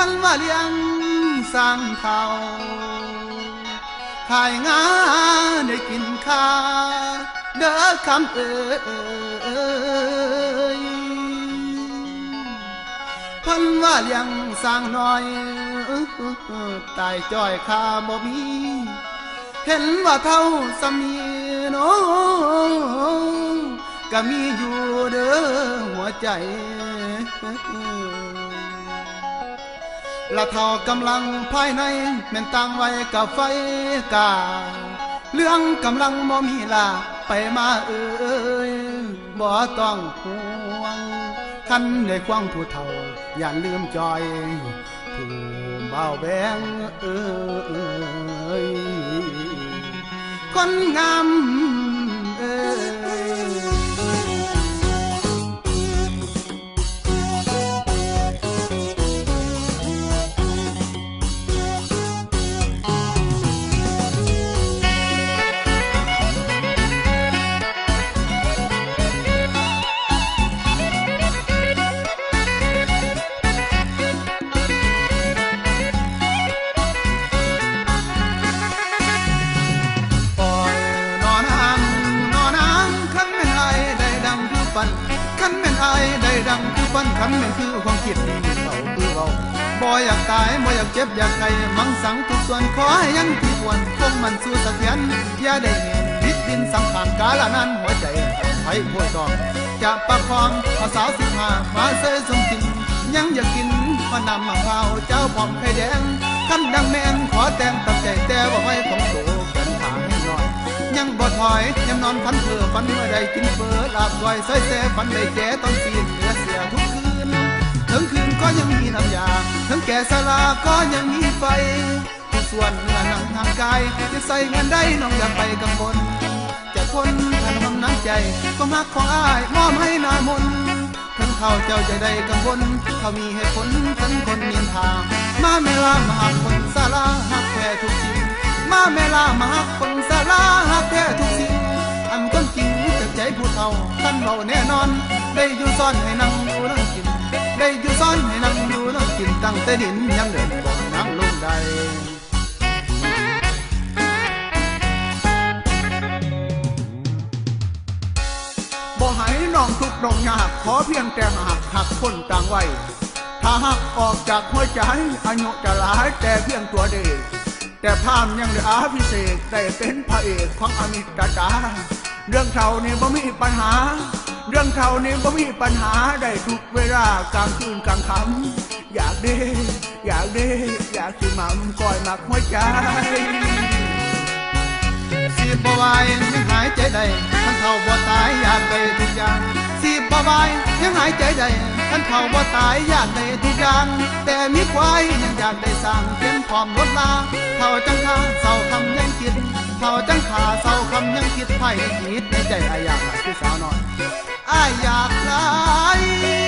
นว่าเลี้ยงสร้างเท่าขายงาได้กินข้าเด้อคำยพันว่าเลี้ยงสร้างน้อยตายจ้อยข้าบ่มีเห็นว่าเท่าสามีโนก็มีอยู่เด้อหัวใจละเท่ากำลังภายในแม่นตั้งไว้กับไฟกาเรื่องกำลังบ่มีลาไปมาบ่ต้องห่วงคันในควงผู้เฒ่าอย่าลืมจอยผู้เบาแบงคนงามคันแม่นอายได้ดังคือฝันคันแม่นคือความคิดนี่เขาคือเว้าบ่อยากตายบ่อยากเจ็บอยากไข้มังสังทุกส่วนขอให้ยังที่ควรคงมันสู่เสถียรอย่าได้เห็นวิตดินสังขารกาลนั้นหัวใจไผผู้ต้องจะประคองเอาสาว15มาเสยสมกินยังอยากกินพอนำมะพร้าวเจ้าพร้อมไข่แดงคันดังแม่นขอแต่งตับใจแต่ว่าไว้ของโตกันทางให้น้อยยังบ่ถอยยามนอนฝันเพ้อฝันเมื่อได้กินเฟอลาบก้อยซอยแซ่ฝันได้แก่ต้องสีเหลือเสียทุกคืนทั้งคืนก็ยังมีน้ำยาทั้งแก่สลาก็ยังมีไฟทุกส่วนเนื้อหนังทางกายจะใส่เงินได้น้องอย่าไปกังวลจะคนทันทำน้ำใจก็มักของอ้ายมอบให้นามนทั้งเขาเจ้าจะได้กังวลเขามีเหตุผลทั้งคนนินทามาเมลามาหักคนสาราหักแท้ทุกสิ่งมาเมลามาหักคนสาราหักแท้ทุกสิ่งอันต้นจริงจากใจผู้เฒ่าท่านเบาแน่นอนได้อยู่ซ่อนให้นั่งดูนั่งกินได้อยู่ซ่อนให้นั่งดูนั่งกินตั้งแต่ดินยังเดินบ่นั่งลงได้บ่ให้น้องทุกข์น้องยากขอเพียงแต่หักคนต่างไว้ถ้าหักออกจากหัวใจอายุจะหลายแต่เพียงตัวเด็กแต่ภาพยังได้อาภิเษกได้เป็นพระเอกของอมิตาเรื่องเท่านี้บ่มีปัญหาเรื่องเท่านี้บ่มีปัญหาได้ทุกเวลากลางคืนกลางค่ำอยากได้อยากสิมั่มก้อยมักหัวใจสิบ่ไหวยังหายใจได้ท่านเฒ่าบ่ตายอยากได้ทุกอย่างสิบ่ไหวยังหายใจได้ท่านเฒ่าบ่ตายอยากได้ทุกอย่างแต่มีควายยังอยากได้สร้างเป็นพร้อมรถลาเฒ่าจังคาเศร้าคำยังคิดเฒ่าจังขาเศร้าคำยังคิดไผคิดในใจอ้ายอยากหาคือสาวน้อยอ้ายอยากหลาย